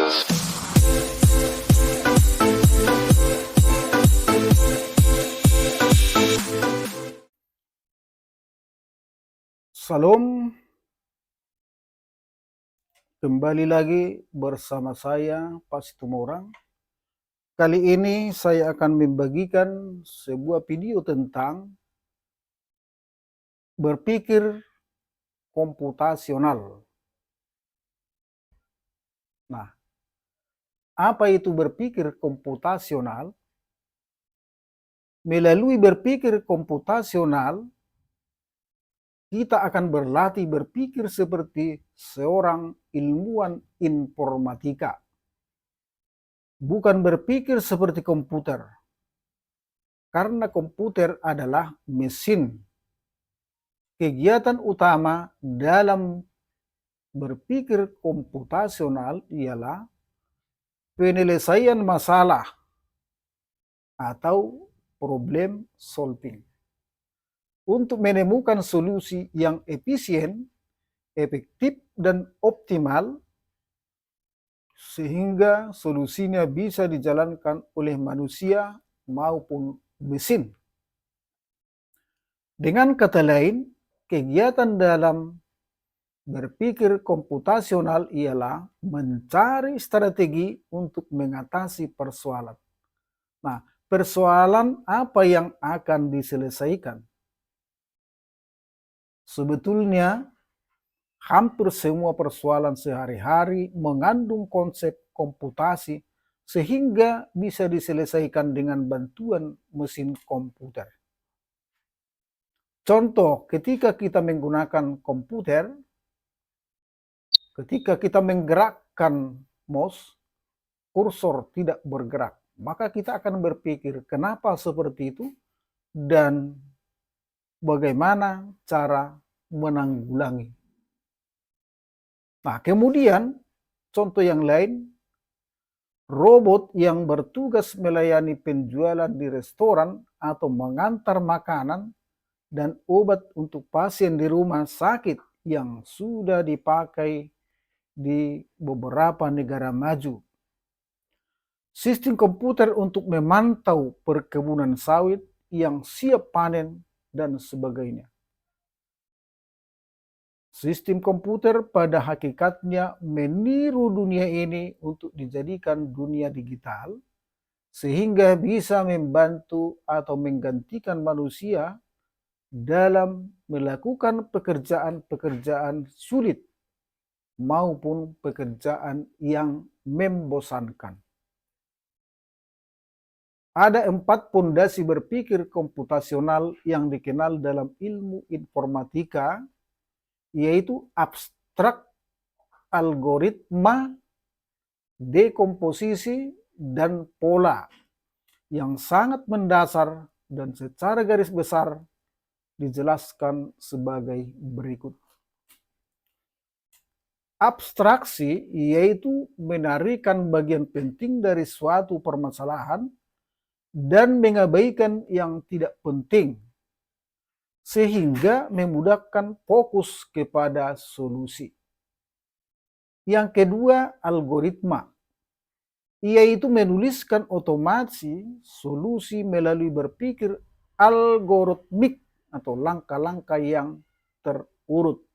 Salam, kembali lagi bersama saya Pak Situmorang. Kali ini saya akan membagikan sebuah video tentang berpikir komputasional. Nah, apa itu berpikir komputasional? Melalui berpikir komputasional, kita akan berlatih berpikir seperti seorang ilmuwan informatika, bukan berpikir seperti komputer, karena komputer adalah mesin. Kegiatan utama dalam berpikir komputasional ialah penyelesaian masalah atau problem solving untuk menemukan solusi yang efisien, efektif, dan optimal sehingga solusinya bisa dijalankan oleh manusia maupun mesin. Dengan kata lain, kegiatan dalam berpikir komputasional ialah mencari strategi untuk mengatasi persoalan. Nah, persoalan apa yang akan diselesaikan? Sebetulnya, hampir semua persoalan sehari-hari mengandung konsep komputasi sehingga bisa diselesaikan dengan bantuan mesin komputer. Contoh, ketika kita menggunakan komputer, ketika kita menggerakkan mouse, kursor tidak bergerak. Maka kita akan berpikir kenapa seperti itu dan bagaimana cara menanggulangi. Nah, kemudian contoh yang lain, robot yang bertugas melayani penjualan di restoran atau mengantar makanan dan obat untuk pasien di rumah sakit yang sudah dipakai di beberapa negara maju. Sistem komputer untuk memantau perkebunan sawit yang siap panen dan sebagainya. Sistem komputer pada hakikatnya meniru dunia ini untuk dijadikan dunia digital, sehingga bisa membantu atau menggantikan manusia dalam melakukan pekerjaan-pekerjaan sulit maupun pekerjaan yang membosankan. Ada 4 pondasi berpikir komputasional yang dikenal dalam ilmu informatika, yaitu abstrak, algoritma, dekomposisi, dan pola yang sangat mendasar dan secara garis besar dijelaskan sebagai berikut. Abstraksi yaitu menarikan bagian penting dari suatu permasalahan dan mengabaikan yang tidak penting, sehingga memudahkan fokus kepada solusi. Yang kedua, algoritma, yaitu menuliskan otomasi solusi melalui berpikir algoritmik atau langkah-langkah yang terurut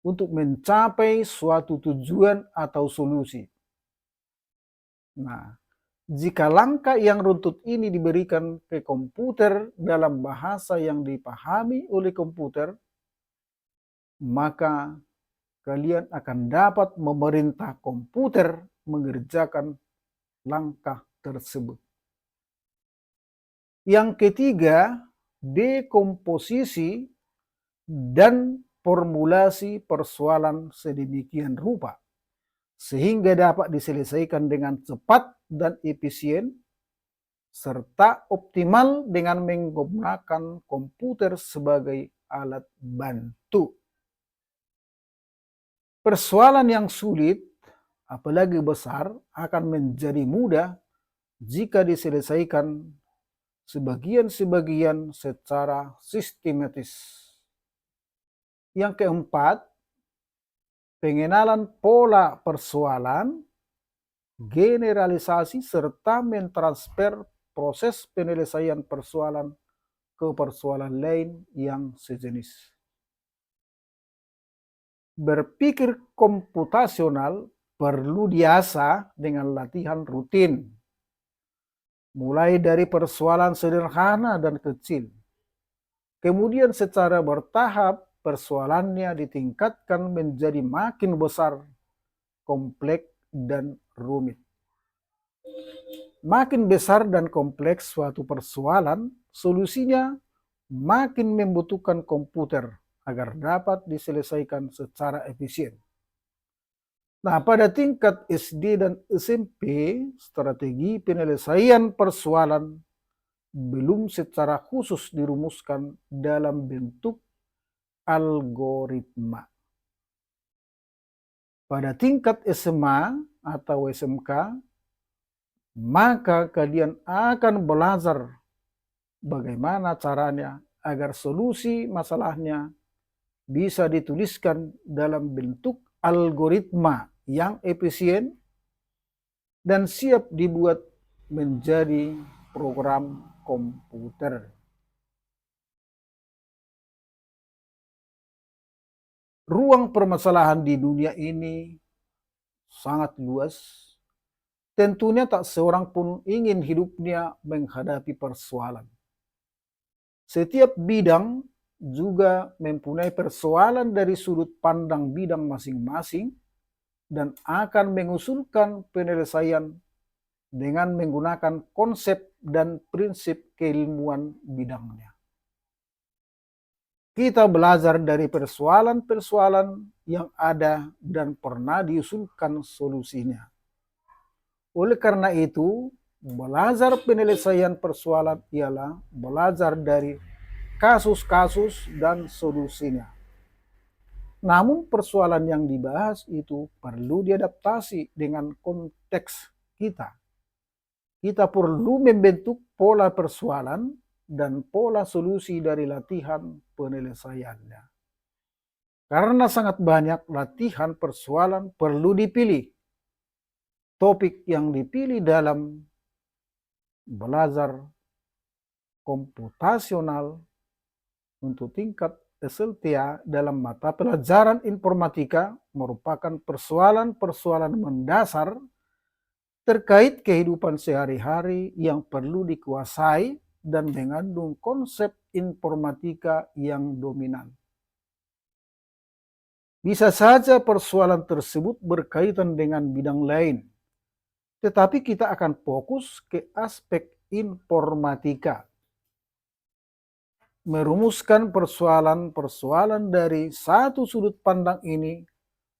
untuk mencapai suatu tujuan atau solusi. Nah, jika langkah yang runtut ini diberikan ke komputer dalam bahasa yang dipahami oleh komputer, maka kalian akan dapat memerintah komputer mengerjakan langkah tersebut. Yang ketiga, dekomposisi dan formulasi persoalan sedemikian rupa sehingga dapat diselesaikan dengan cepat dan efisien serta optimal dengan menggunakan komputer sebagai alat bantu. Persoalan yang sulit, apalagi besar, akan menjadi mudah jika diselesaikan sebagian-sebagian secara sistematis. Yang keempat, pengenalan pola persoalan generalisasi, serta mentransfer proses penyelesaian persoalan ke persoalan lain yang sejenis. Berpikir komputasional perlu diasah dengan latihan rutin, mulai dari persoalan sederhana dan kecil. Kemudian secara bertahap persoalannya ditingkatkan menjadi makin besar, kompleks, dan rumit. Makin besar dan kompleks suatu persoalan, solusinya makin membutuhkan komputer agar dapat diselesaikan secara efisien. Nah, pada tingkat SD dan SMP, strategi penyelesaian persoalan belum secara khusus dirumuskan dalam bentuk algoritma. Pada tingkat SMA atau SMK, maka kalian akan belajar bagaimana caranya agar solusi masalahnya bisa dituliskan dalam bentuk algoritma yang efisien dan siap dibuat menjadi program komputer. Ruang permasalahan di dunia ini sangat luas. Tentunya tak seorang pun ingin hidupnya menghadapi persoalan. Setiap bidang juga mempunyai persoalan dari sudut pandang bidang masing-masing dan akan mengusulkan penyelesaian dengan menggunakan konsep dan prinsip keilmuan bidangnya. Kita belajar dari persoalan-persoalan yang ada dan pernah diusulkan solusinya. Oleh karena itu, belajar penyelesaian persoalan ialah belajar dari kasus-kasus dan solusinya. Namun persoalan yang dibahas itu perlu diadaptasi dengan konteks kita. Kita perlu membentuk pola persoalan dan pola solusi dari latihan penyelesaiannya. Karena sangat banyak latihan persoalan perlu dipilih. Topik yang dipilih dalam belajar komputasional untuk tingkat SLTA dalam mata pelajaran informatika merupakan persoalan-persoalan mendasar terkait kehidupan sehari-hari yang perlu dikuasai dan mengandung konsep informatika yang dominan. Bisa saja persoalan tersebut berkaitan dengan bidang lain, tetapi kita akan fokus ke aspek informatika. Merumuskan persoalan-persoalan dari satu sudut pandang ini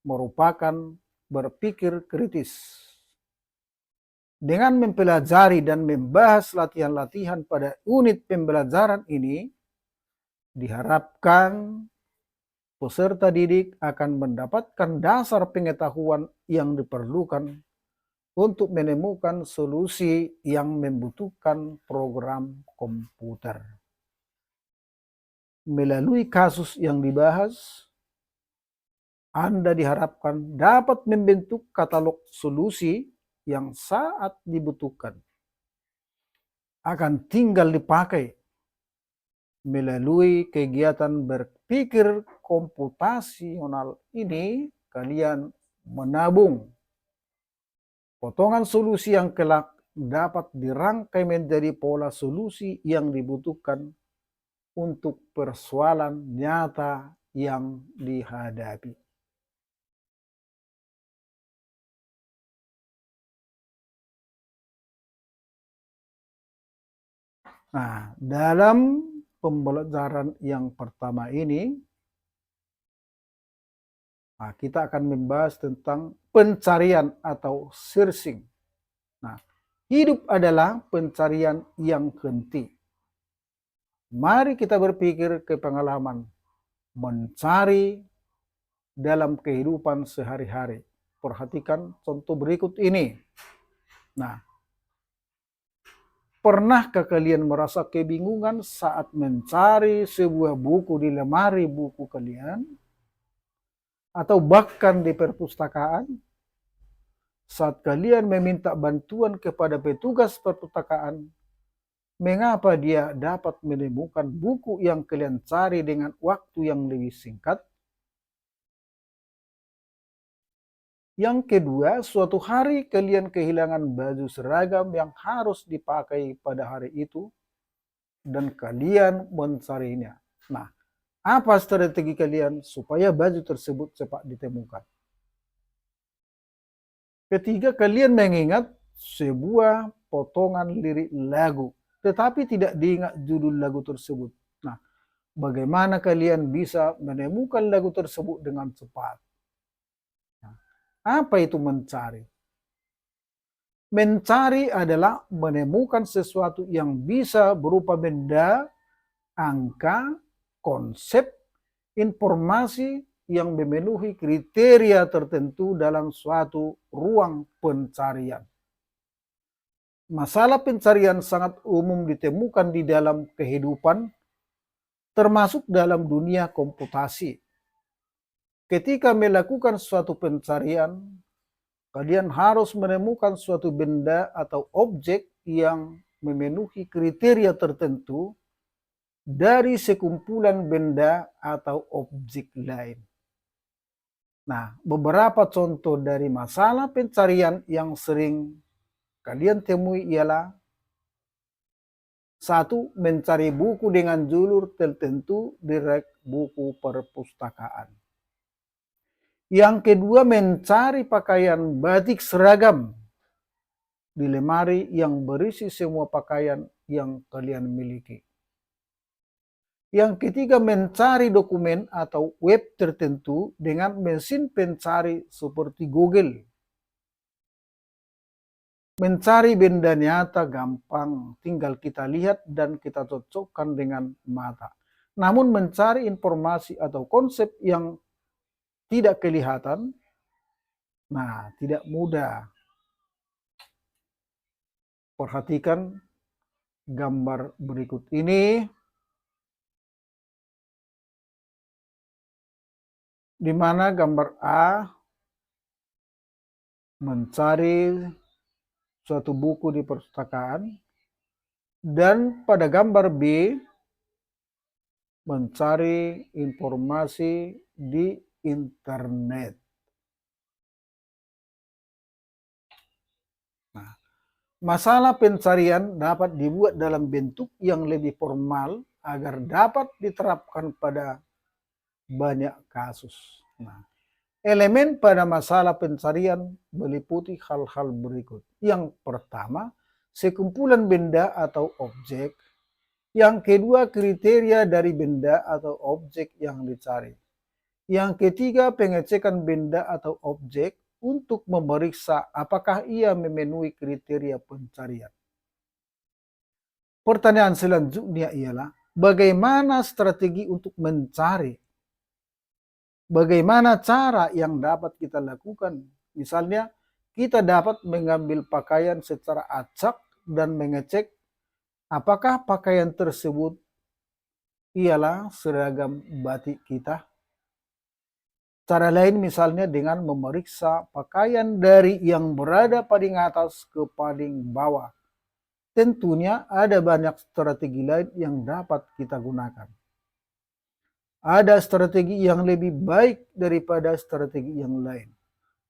merupakan berpikir kritis. Dengan mempelajari dan membahas latihan-latihan pada unit pembelajaran ini, diharapkan peserta didik akan mendapatkan dasar pengetahuan yang diperlukan untuk menemukan solusi yang membutuhkan program komputer. Melalui kasus yang dibahas, Anda diharapkan dapat membentuk katalog solusi yang saat dibutuhkan akan tinggal dipakai. Melalui kegiatan berpikir komputasional ini, kalian menabung potongan solusi yang kelak dapat dirangkai menjadi pola solusi yang dibutuhkan untuk persoalan nyata yang dihadapi. Nah, dalam pembelajaran yang pertama ini, kita akan membahas tentang pencarian atau searching. Nah, hidup adalah pencarian yang henti. Mari kita berpikir ke pengalaman mencari dalam kehidupan sehari-hari. Perhatikan contoh berikut ini. Nah, pernahkah kalian merasa kebingungan saat mencari sebuah buku di lemari buku kalian? Atau bahkan di perpustakaan? Saat kalian meminta bantuan kepada petugas perpustakaan, mengapa dia dapat menemukan buku yang kalian cari dengan waktu yang lebih singkat? Yang kedua, suatu hari kalian kehilangan baju seragam yang harus dipakai pada hari itu dan kalian mencarinya. Nah, apa strategi kalian supaya baju tersebut cepat ditemukan? Ketiga, kalian mengingat sebuah potongan lirik lagu, tetapi tidak diingat judul lagu tersebut. Nah, bagaimana kalian bisa menemukan lagu tersebut dengan cepat? Nah, apa itu mencari? Mencari adalah menemukan sesuatu yang bisa berupa benda, angka, konsep, informasi yang memenuhi kriteria tertentu dalam suatu ruang pencarian. Masalah pencarian sangat umum ditemukan di dalam kehidupan, termasuk dalam dunia komputasi. Ketika melakukan suatu pencarian, kalian harus menemukan suatu benda atau objek yang memenuhi kriteria tertentu dari sekumpulan benda atau objek lain. Nah, beberapa contoh dari masalah pencarian yang sering kalian temui ialah: satu, mencari buku dengan judul tertentu di rak buku perpustakaan. Yang kedua, mencari pakaian batik seragam di lemari yang berisi semua pakaian yang kalian miliki. Yang ketiga, mencari dokumen atau web tertentu dengan mesin pencari seperti Google. Mencari benda nyata gampang, tinggal kita lihat dan kita cocokkan dengan mata. Namun mencari informasi atau konsep yang tidak kelihatan, nah tidak mudah. Perhatikan gambar berikut ini, di mana gambar A mencari suatu buku di perpustakaan, dan pada gambar B mencari informasi di internet. Nah, masalah pencarian dapat dibuat dalam bentuk yang lebih formal agar dapat diterapkan pada banyak kasus. Nah, elemen pada masalah pencarian meliputi hal-hal berikut. Yang pertama, sekumpulan benda atau objek. Yang kedua, kriteria dari benda atau objek yang dicari. Yang ketiga, pengecekan benda atau objek untuk memeriksa apakah ia memenuhi kriteria pencarian. Pertanyaan selanjutnya ialah, bagaimana strategi untuk mencari? Bagaimana cara yang dapat kita lakukan? Misalnya, kita dapat mengambil pakaian secara acak dan mengecek apakah pakaian tersebut ialah seragam batik kita. Cara lain misalnya dengan memeriksa pakaian dari yang berada paling atas ke paling bawah. Tentunya ada banyak strategi lain yang dapat kita gunakan. Ada strategi yang lebih baik daripada strategi yang lain,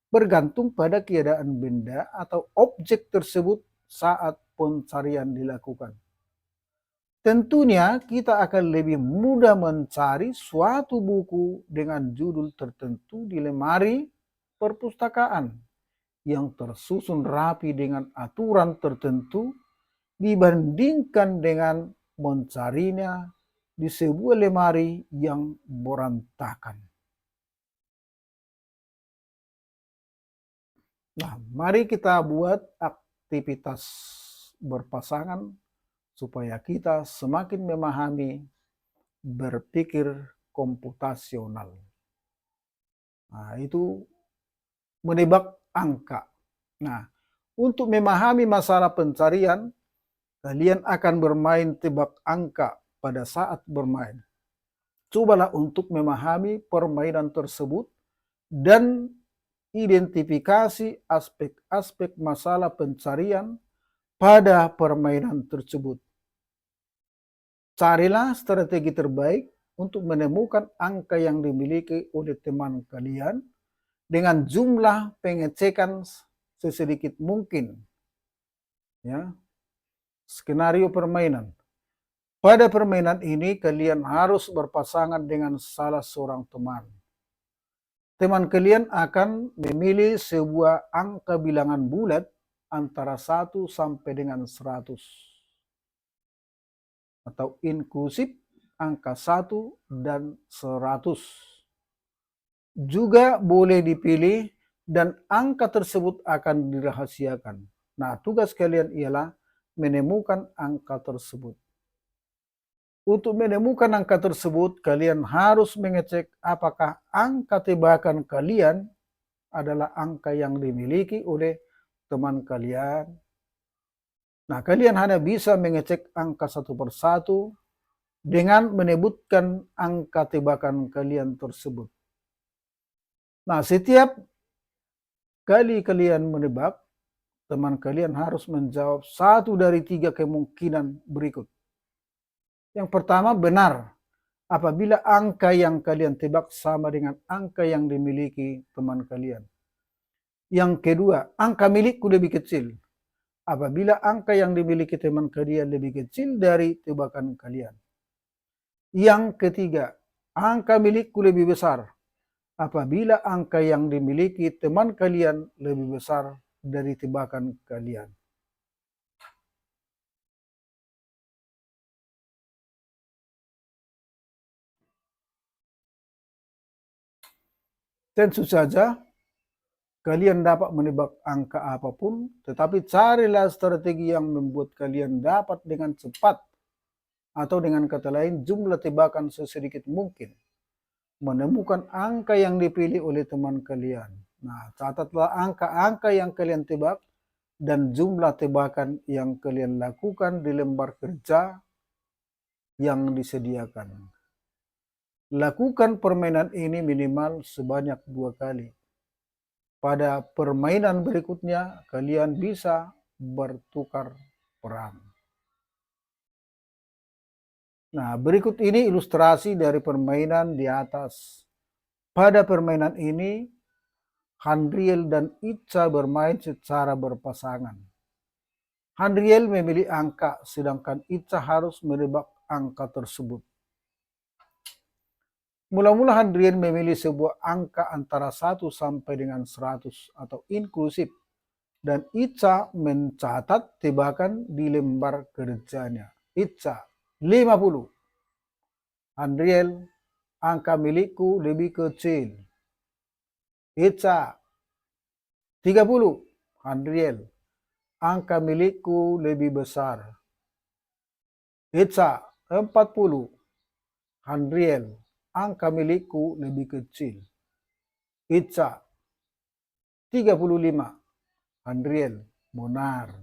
bergantung pada keadaan benda atau objek tersebut saat pencarian dilakukan. Tentunya kita akan lebih mudah mencari suatu buku dengan judul tertentu di lemari perpustakaan yang tersusun rapi dengan aturan tertentu dibandingkan dengan mencarinya di sebuah lemari yang berantakan. Nah, mari kita buat aktivitas berpasangan supaya kita semakin memahami berpikir komputasional. Nah, itu menebak angka. Nah, untuk memahami masalah pencarian, kalian akan bermain tebak angka pada saat bermain. Cobalah untuk memahami permainan tersebut dan identifikasi aspek-aspek masalah pencarian pada permainan tersebut. Carilah strategi terbaik untuk menemukan angka yang dimiliki oleh teman kalian dengan jumlah pengecekan sesedikit mungkin. Ya, skenario permainan. Pada permainan ini kalian harus berpasangan dengan salah seorang teman. Teman kalian akan memilih sebuah angka bilangan bulat antara 1 sampai dengan 100. Atau inklusif angka 1 dan 100. Juga boleh dipilih dan angka tersebut akan dirahasiakan. Nah, tugas kalian ialah menemukan angka tersebut. Untuk menemukan angka tersebut, kalian harus mengecek apakah angka tebakan kalian adalah angka yang dimiliki oleh teman kalian. Nah, kalian hanya bisa mengecek angka satu persatu dengan menyebutkan angka tebakan kalian tersebut. Nah, setiap kali kalian menebak, teman kalian harus menjawab 1 dari 3 kemungkinan berikut. Yang pertama, benar apabila angka yang kalian tebak sama dengan angka yang dimiliki teman kalian. Yang kedua, angka milikku lebih kecil apabila angka yang dimiliki teman kalian lebih kecil dari tebakan kalian. Yang ketiga, angka milikku lebih besar apabila angka yang dimiliki teman kalian lebih besar dari tebakan kalian. Tentu saja kalian dapat menebak angka apapun, tetapi carilah strategi yang membuat kalian dapat dengan cepat, atau dengan kata lain jumlah tebakan sesedikit mungkin menemukan angka yang dipilih oleh teman kalian. Nah, catatlah angka-angka yang kalian tebak dan jumlah tebakan yang kalian lakukan di lembar kerja yang disediakan. Lakukan permainan ini minimal sebanyak 2 kali. Pada permainan berikutnya, kalian bisa bertukar peran. Nah, berikut ini ilustrasi dari permainan di atas. Pada permainan ini, Handriel dan Ica bermain secara berpasangan. Handriel memilih angka, sedangkan Ica harus menebak angka tersebut. Mula-mula Handriel memilih sebuah angka antara 1 sampai dengan 100 atau inklusif, dan Ica mencatat tebakan di lembar kerjanya. Ica, 50. Handriel, angka milikku lebih kecil. Ica, 30. Handriel, angka milikku lebih besar. Ica, 40. Handriel, angka milikku lebih kecil. Ica, 35. Handriel, benar.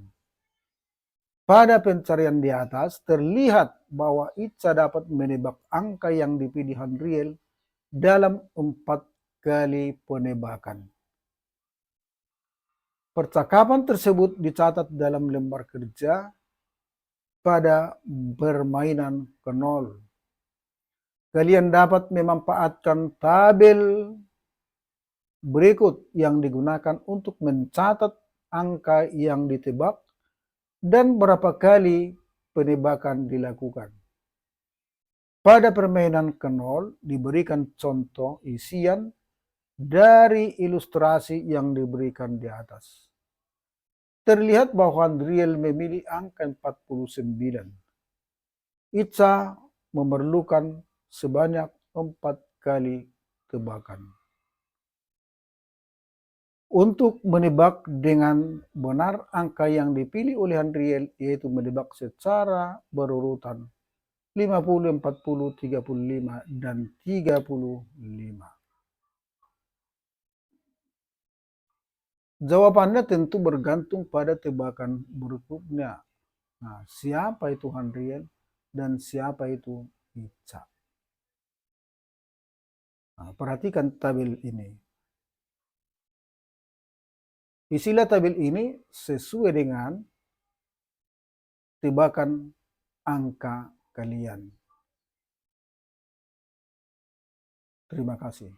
Pada pencarian di atas, terlihat bahwa Ica dapat menebak angka yang dipilih Handriel dalam 4 kali penebakan. Percakapan tersebut dicatat dalam lembar kerja pada permainan ke 0. Kalian dapat memanfaatkan tabel berikut yang digunakan untuk mencatat angka yang ditebak dan berapa kali penebakan dilakukan. Pada permainan ke 0 diberikan contoh isian dari ilustrasi yang diberikan di atas. Terlihat bahwa Handriel memilih angka 49. Ica memerlukan sebanyak 4 kali tebakan. Untuk menebak dengan benar angka yang dipilih oleh Handriel, yaitu menebak secara berurutan 50, 40, 35, dan 35. Jawabannya tentu bergantung pada tebakan berikutnya. Nah, siapa itu Handriel dan siapa itu Ica? Nah, perhatikan tabel ini. Isilah tabel ini sesuai dengan tebakan angka kalian. Terima kasih.